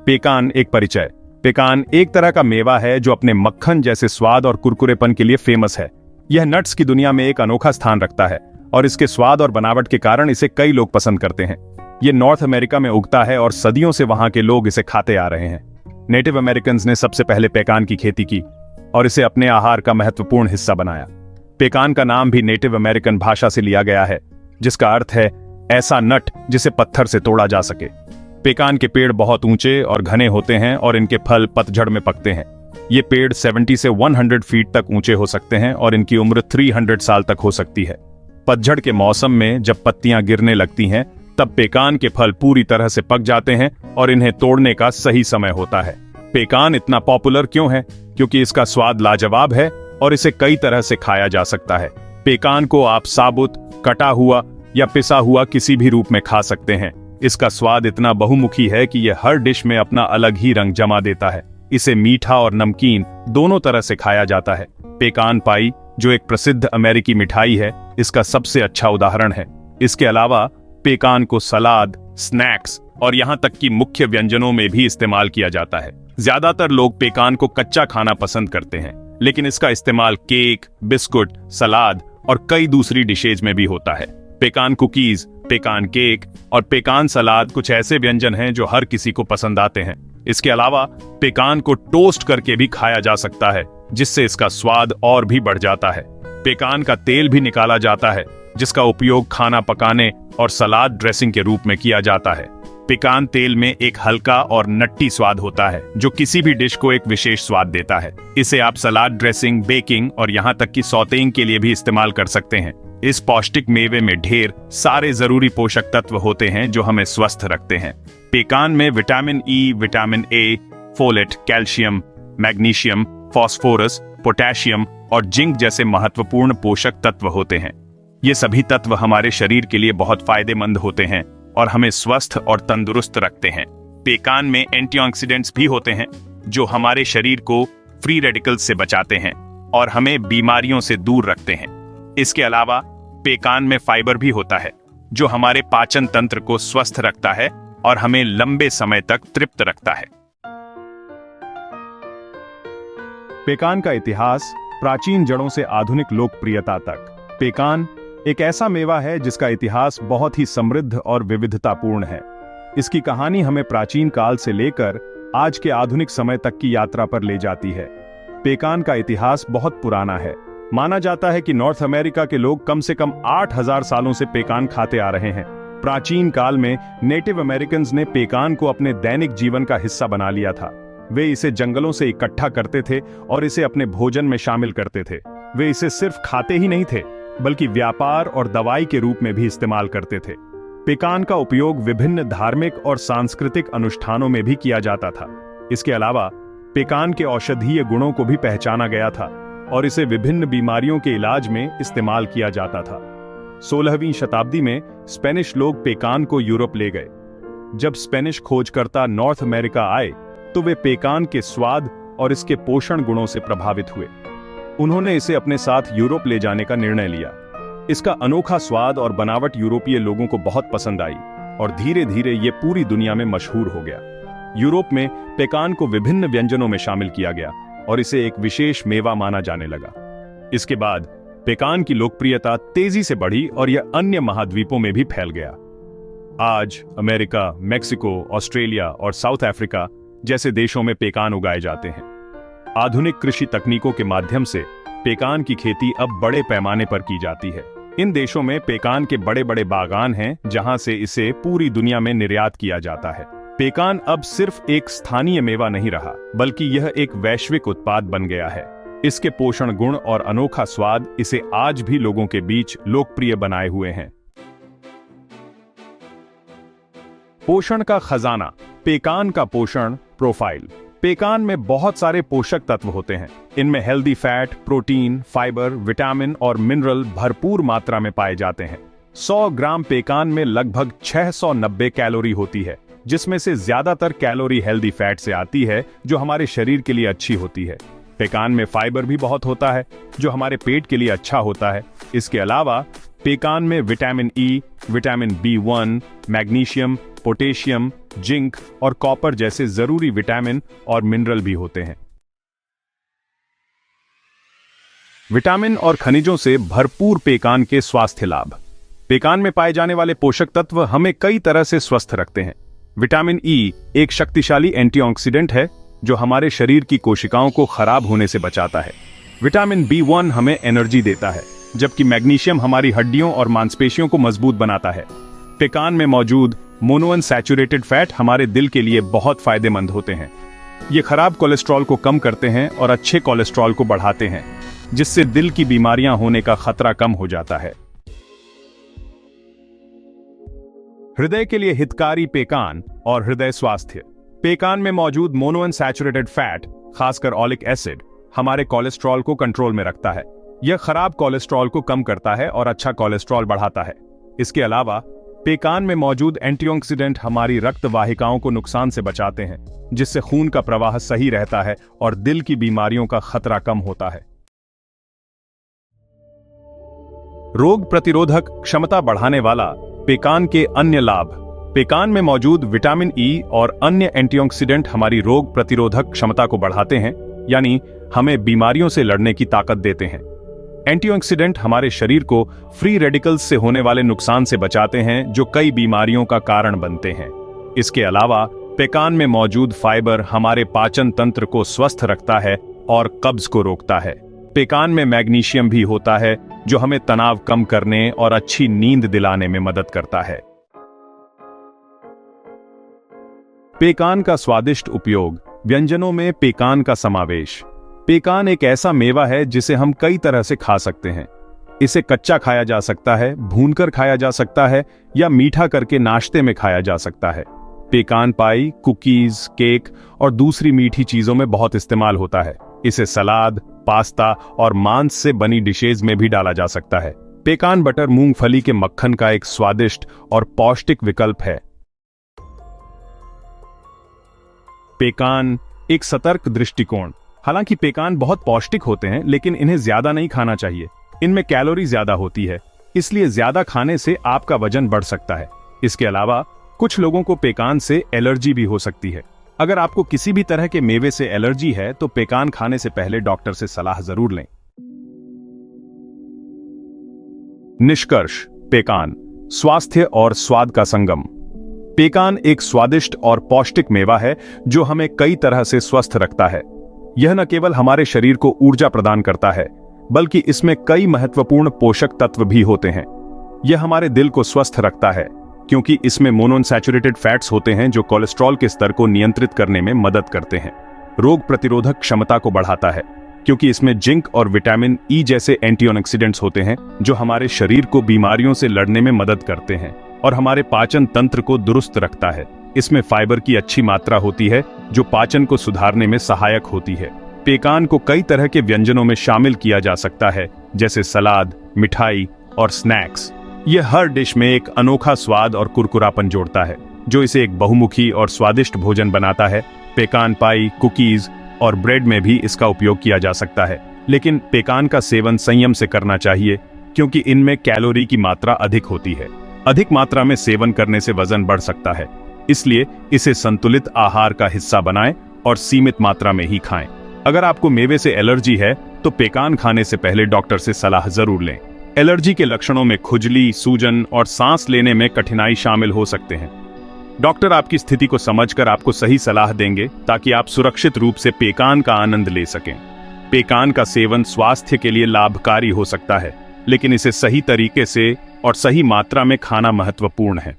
Pecan एक परिचय। Pecan एक तरह का मेवा है जो अपने मक्खन जैसे स्वाद और कुरकुरेपन के लिए फेमस है। यह नट्स की दुनिया में एक अनोखा स्थान रखता है और इसके स्वाद और बनावट के कारण इसे कई लोग पसंद करते हैं। ये नॉर्थ अमेरिका में उगता है और सदियों से वहां के लोग इसे खाते आ रहे हैं। नेटिव अमेरिकन ने सबसे पहले पेकान की खेती की और इसे अपने आहार का महत्वपूर्ण हिस्सा बनाया। पेकान का नाम भी नेटिव अमेरिकन भाषा से लिया गया है, जिसका अर्थ है ऐसा नट जिसे पत्थर से तोड़ा जा सके। पेकान के पेड़ बहुत ऊंचे और घने होते हैं और इनके फल पतझड़ में पकते हैं। ये पेड़ 70 से 100 फीट तक ऊंचे हो सकते हैं और इनकी उम्र 300 साल तक हो सकती है। पतझड़ के मौसम में जब पत्तियां गिरने लगती हैं, तब पेकान के फल पूरी तरह से पक जाते हैं और इन्हें तोड़ने का सही समय होता है। पेकान इतना पॉपुलर क्यों है? क्योंकि इसका स्वाद लाजवाब है और इसे कई तरह से खाया जा सकता है। पेकान को आप साबुत, कटा हुआ या पिसा हुआ किसी भी रूप में खा सकते हैं। इसका स्वाद इतना बहुमुखी है कि यह हर डिश में अपना अलग ही रंग जमा देता है। इसे मीठा और नमकीन दोनों तरह से खाया जाता है। पेकान पाई, जो एक प्रसिद्ध अमेरिकी मिठाई है, इसका सबसे अच्छा उदाहरण है। इसके अलावा पेकान को सलाद, स्नैक्स और यहाँ तक कि मुख्य व्यंजनों में भी इस्तेमाल किया जाता है। ज्यादातर लोग पेकान को कच्चा खाना पसंद करते हैं, लेकिन इसका इस्तेमाल केक, बिस्कुट, सलाद और कई दूसरी डिशेज में भी होता है। पेकान कुकीज, पेकान केक और पेकान सलाद कुछ ऐसे व्यंजन हैं जो हर किसी को पसंद आते हैं। इसके अलावा पेकान को टोस्ट करके भी खाया जा सकता है, जिससे इसका स्वाद और भी बढ़ जाता है। पेकान का तेल भी निकाला जाता है, जिसका उपयोग खाना पकाने और सलाद ड्रेसिंग के रूप में किया जाता है। पेकान तेल में एक हल्का और नट्टी स्वाद होता है, जो किसी भी डिश को एक विशेष स्वाद देता है। इसे आप सलाद ड्रेसिंग, बेकिंग और यहाँ तक कि सौतेइंग के लिए भी इस्तेमाल कर सकते हैं। इस पौष्टिक मेवे में ढेर सारे जरूरी पोषक तत्व होते हैं जो हमें स्वस्थ रखते हैं। पेकान में vitamin E, vitamin A, folate, calcium, magnesium, phosphorus, potassium और जिंक जैसे महत्वपूर्ण पोषक तत्व होते हैं। ये सभी तत्व हमारे शरीर के लिए बहुत फायदेमंद होते हैं और हमें स्वस्थ और तंदुरुस्त रखते हैं। पेकान में एंटीऑक्सीडेंट्स भी होते हैं, जो हमारे शरीर को फ्री रेडिकल्स से बचाते हैं और हमें बीमारियों से दूर रखते हैं। इसके अलावा पेकान में फाइबर भी होता है, जो हमारे पाचन तंत्र को स्वस्थ रखता है और हमें लंबे समय तक तृप्त रखता है। पेकान का इतिहास प्राचीन जड़ों से आधुनिक लोकप्रियता तक। पेकान एक ऐसा मेवा है जिसका इतिहास बहुत ही समृद्ध और विविधतापूर्ण है। इसकी कहानी हमें प्राचीन काल से लेकर आज के आधुनिक समय तक की यात्रा पर ले जाती है। पेकान का इतिहास बहुत पुराना है। माना जाता है कि नॉर्थ अमेरिका के लोग कम से कम 8000 सालों से पेकान खाते आ रहे हैं। प्राचीन काल में नेटिव अमेरिकन ने पेकान को अपने दैनिक जीवन का हिस्सा बना लिया था। वे इसे जंगलों से इकट्ठा करते थे और इसे अपने भोजन में शामिल करते थे। वे इसे सिर्फ खाते ही नहीं थे, बल्कि व्यापार और दवाई के रूप में भी इस्तेमाल करते थे। पेकान का उपयोग विभिन्न धार्मिक और सांस्कृतिक अनुष्ठानों में भी किया जाता था। इसके अलावा पेकान के औषधीय गुणों को भी पहचाना गया था और इसे विभिन्न बीमारियों के इलाज में इस्तेमाल किया जाता था। 16वीं शताब्दी में स्पेनिश लोग पेकान को यूरोप ले गए। जब स्पेनिश खोजकर्ता नॉर्थ अमेरिका आए, तो वे पेकान के स्वाद और इसके पोषण गुणों से प्रभावित हुए। उन्होंने इसे अपने साथ यूरोप ले जाने का निर्णय लिया। इसका अनोखा स्वाद और बनावट यूरोपीय लोगों को बहुत पसंद आई और धीरे धीरे ये पूरी दुनिया में मशहूर हो गया। यूरोप में पेकान को विभिन्न व्यंजनों में शामिल किया गया और इसे एक विशेष मेवा माना जाने लगा। इसके बाद पेकान की लोकप्रियता तेजी से बढ़ी और यह अन्य महाद्वीपों में भी फैल गया। आज अमेरिका, मेक्सिको, ऑस्ट्रेलिया और साउथ अफ्रीका जैसे देशों में पेकान उगाए जाते हैं। आधुनिक कृषि तकनीकों के माध्यम से पेकान की खेती अब बड़े पैमाने पर की जाती है। इन देशों में पेकान के बड़े बड़े बागान हैं, जहां से इसे पूरी दुनिया में निर्यात किया जाता है। पेकान अब सिर्फ एक स्थानीय मेवा नहीं रहा, बल्कि यह एक वैश्विक उत्पाद बन गया है। इसके पोषण गुण और अनोखा स्वाद इसे आज भी लोगों के बीच लोकप्रिय बनाए हुए हैं। पोषण का खजाना, पेकान का पोषण प्रोफाइल। पेकान में बहुत सारे पोषक तत्व होते हैं। इनमें healthy fat, protein, fibre, vitamin और मिनरल भरपूर मात्रा में पाए जाते हैं। 100 ग्राम पेकान में लगभग 690 कैलोरी होती है, जिसमें से ज्यादातर कैलोरी हेल्दी फैट से आती है, जो हमारे शरीर के लिए अच्छी होती है। पेकान में फाइबर भी बहुत होता है, जो हमारे पेट के लिए अच्छा होता है। इसके अलावा पेकान में vitamin E, vitamin B1, magnesium, potassium, zinc और कॉपर जैसे जरूरी विटामिन और मिनरल भी होते हैं। विटामिन और खनिजों से भरपूर पेकान के स्वास्थ्य लाभ। पेकान में पाए जाने वाले पोषक तत्व हमें कई तरह से स्वस्थ रखते हैं। विटामिन ई एक शक्तिशाली एंटीऑक्सीडेंट है जो हमारे शरीर की कोशिकाओं को खराब होने से बचाता है। विटामिन B1 हमें एनर्जी देता है, जबकि मैग्नीशियम हमारी हड्डियों और मांसपेशियों को मजबूत बनाता है। पेकान में मौजूद मोनोअनसैचुरेटेड फैट हमारे दिल के लिए बहुत फायदेमंद होते हैं। ये खराब कोलेस्ट्रॉल को कम करते हैं और अच्छे कोलेस्ट्रॉल को बढ़ाते हैं, जिससे दिल की बीमारियां होने का खतरा कम हो जाता है। हृदय के लिए हितकारी पेकान और हृदय स्वास्थ्य। पेकान में मौजूद मोनोअनसैचुरेटेड फैट, खासकर ऑलिक एसिड, हमारे कोलेस्ट्रॉल को कंट्रोल में रखता है। यह खराब कोलेस्ट्रॉल को कम करता है और अच्छा कोलेस्ट्रॉल बढ़ाता है। इसके अलावा पेकान में मौजूद एंटीऑक्सीडेंट हमारी रक्त वाहिकाओं को नुकसान से बचाते हैं, जिससे खून का प्रवाह सही रहता है और दिल की बीमारियों का खतरा कम होता है। रोग प्रतिरोधक क्षमता बढ़ाने वाला पेकान के अन्य लाभ। पेकान में मौजूद विटामिन ई और अन्य एंटीऑक्सीडेंट हमारी रोग प्रतिरोधक क्षमता को बढ़ाते हैं, यानी हमें बीमारियों से लड़ने की ताकत देते हैं। एंटीऑक्सीडेंट हमारे शरीर को फ्री रेडिकल्स से होने वाले नुकसान से बचाते हैं, जो कई बीमारियों का कारण बनते हैं। इसके अलावा पेकान में मौजूद फाइबर हमारे पाचन तंत्र को स्वस्थ रखता है और कब्ज को रोकता है। पेकान में मैग्नीशियम भी होता है, जो हमें तनाव कम करने और अच्छी नींद दिलाने में मदद करता है। पेकान का स्वादिष्ट उपयोग। व्यंजनों में पेकान का समावेश। पेकान एक ऐसा मेवा है जिसे हम कई तरह से खा सकते हैं। इसे कच्चा खाया जा सकता है, भूनकर खाया जा सकता है या मीठा करके नाश्ते में खाया जा सकता है। पेकान पाई, कुकीज, केक और दूसरी मीठी चीजों में बहुत इस्तेमाल होता है। इसे सलाद, पास्ता और मांस से बनी डिशेज में भी डाला जा सकता है। पेकान बटर मूंगफली के मक्खन का एक स्वादिष्ट और पौष्टिक विकल्प है। पेकान एक सतर्क दृष्टिकोण। हालांकि पेकान बहुत पौष्टिक होते हैं, लेकिन इन्हें ज्यादा नहीं खाना चाहिए। इनमें कैलोरी ज्यादा होती है, इसलिए ज्यादा खाने से आपका वजन बढ़ सकता है। इसके अलावा कुछ लोगों को पेकान से एलर्जी भी हो सकती है। अगर आपको किसी भी तरह के मेवे से एलर्जी है तो पेकान खाने से पहले डॉक्टर से सलाह जरूर लें। निष्कर्ष। पेकान स्वास्थ्य और स्वाद का संगम। पेकान एक स्वादिष्ट और पौष्टिक मेवा है जो हमें कई तरह से स्वस्थ रखता है। यह न केवल हमारे शरीर को ऊर्जा प्रदान करता है, बल्कि इसमें कई महत्वपूर्ण पोषक तत्व भी होते हैं। यह हमारे दिल को स्वस्थ रखता है, क्योंकि इसमें मोनोअनसैचुरेटेड फैट्स होते हैं जो कोलेस्ट्रॉल के स्तर को नियंत्रित करने में मदद करते हैं। रोग प्रतिरोधक क्षमता को बढ़ाता है, क्योंकि इसमें जिंक और विटामिन ई जैसे एंटीऑक्सीडेंट्स होते हैं जो हमारे शरीर को बीमारियों से लड़ने में मदद करते हैं और हमारे पाचन तंत्र को दुरुस्त रखता है। इसमें फाइबर की अच्छी मात्रा होती है जो पाचन को सुधारने में सहायक होती है। पेकान को कई तरह के व्यंजनों में शामिल किया जा सकता है, जैसे सलाद, मिठाई और स्नैक्स। यह हर डिश में एक अनोखा स्वाद और कुरकुरापन जोड़ता है, जो इसे एक बहुमुखी और स्वादिष्ट भोजन बनाता है। पेकान पाई, कुकीज और ब्रेड में भी इसका उपयोग किया जा सकता है, लेकिन पेकान का सेवन संयम से करना चाहिए, क्योंकि इनमें कैलोरी की मात्रा अधिक होती है। अधिक मात्रा में सेवन करने से वजन बढ़ सकता है, इसलिए इसे संतुलित आहार का हिस्सा बनाएं और सीमित मात्रा में ही खाएं। अगर आपको मेवे से एलर्जी है तो पेकान खाने से पहले डॉक्टर से सलाह जरूर लें। एलर्जी के लक्षणों में खुजली, सूजन और सांस लेने में कठिनाई शामिल हो सकते हैं। डॉक्टर आपकी स्थिति को समझकर आपको सही सलाह देंगे ताकि आप सुरक्षित रूप से पेकान का आनंद ले सकें। पेकान का सेवन स्वास्थ्य के लिए लाभकारी हो सकता है, लेकिन इसे सही तरीके से और सही मात्रा में खाना महत्वपूर्ण है।